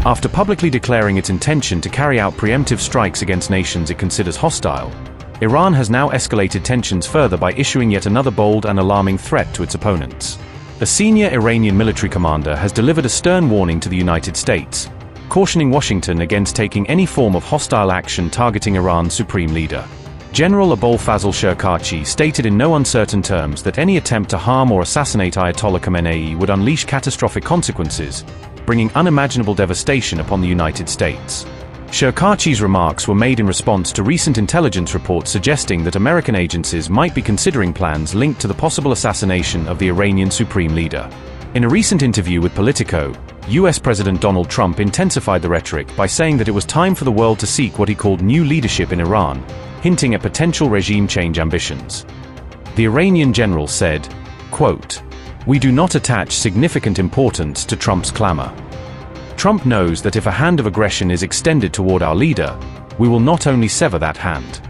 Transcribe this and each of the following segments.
After publicly declaring its intention to carry out preemptive strikes against nations it considers hostile, Iran has now escalated tensions further by issuing yet another bold and alarming threat to its opponents. A senior Iranian military commander has delivered a stern warning to the United States, cautioning Washington against taking any form of hostile action targeting Iran's supreme leader. General Abolfazl Shekarchi stated in no uncertain terms that any attempt to harm or assassinate Ayatollah Khamenei would unleash catastrophic consequences, bringing unimaginable devastation upon the United States. Shekarchi's remarks were made in response to recent intelligence reports suggesting that American agencies might be considering plans linked to the possible assassination of the Iranian supreme leader. In a recent interview with Politico, US President Donald Trump intensified the rhetoric by saying that it was time for the world to seek what he called new leadership in Iran, hinting at potential regime change ambitions. The Iranian general said, quote, "We do not attach significant importance to Trump's clamor. Trump knows that if a hand of aggression is extended toward our leader, we will not only sever that hand.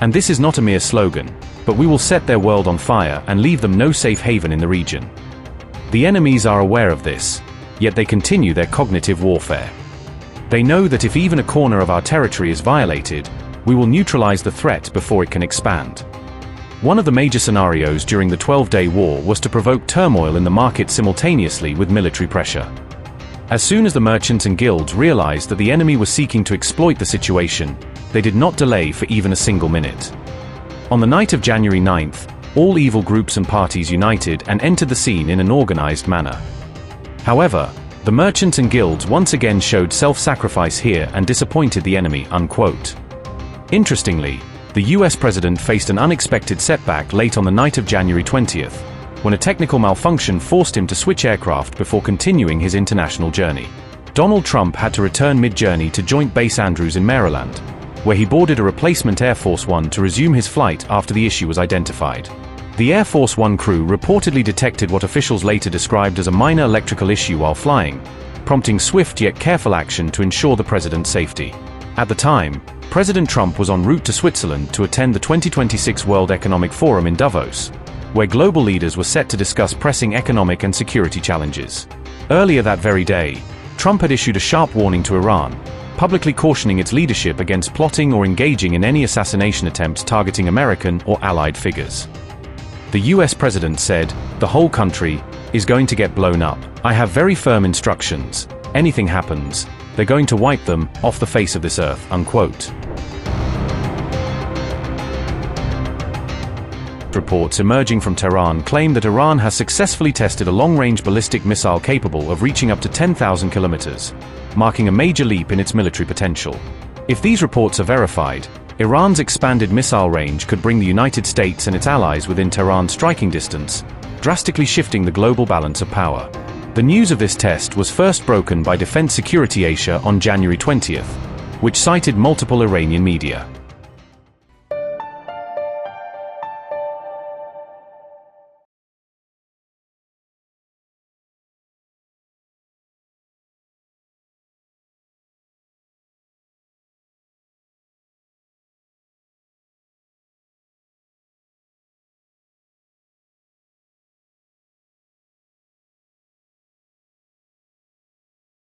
And this is not a mere slogan, but we will set their world on fire and leave them no safe haven in the region. The enemies are aware of this, yet they continue their cognitive warfare. They know that if even a corner of our territory is violated, we will neutralize the threat before it can expand." One of the major scenarios during the 12-day war was to provoke turmoil in the market simultaneously with military pressure. As soon as the merchants and guilds realized that the enemy was seeking to exploit the situation, they did not delay for even a single minute. On the night of January 9th, all evil groups and parties united and entered the scene in an organized manner. However, the merchants and guilds once again showed self-sacrifice here and disappointed the enemy, unquote. Interestingly, the US president faced an unexpected setback late on the night of January 20th, when a technical malfunction forced him to switch aircraft before continuing his international journey. Donald Trump had to return mid-journey to Joint Base Andrews in Maryland, where he boarded a replacement Air Force One to resume his flight after the issue was identified. The Air Force One crew reportedly detected what officials later described as a minor electrical issue while flying, prompting swift yet careful action to ensure the president's safety. At the time, President Trump was en route to Switzerland to attend the 2026 World Economic Forum in Davos, where global leaders were set to discuss pressing economic and security challenges. Earlier that very day, Trump had issued a sharp warning to Iran, publicly cautioning its leadership against plotting or engaging in any assassination attempts targeting American or allied figures. The US president said, "The whole country is going to get blown up. I have very firm instructions. Anything happens, they're going to wipe them off the face of this earth," unquote. Reports emerging from Tehran claim that Iran has successfully tested a long-range ballistic missile capable of reaching up to 10,000 kilometers, marking a major leap in its military potential. If these reports are verified, Iran's expanded missile range could bring the United States and its allies within Tehran's striking distance, drastically shifting the global balance of power. The news of this test was first broken by Defense Security Asia on January 20th, which cited multiple Iranian media.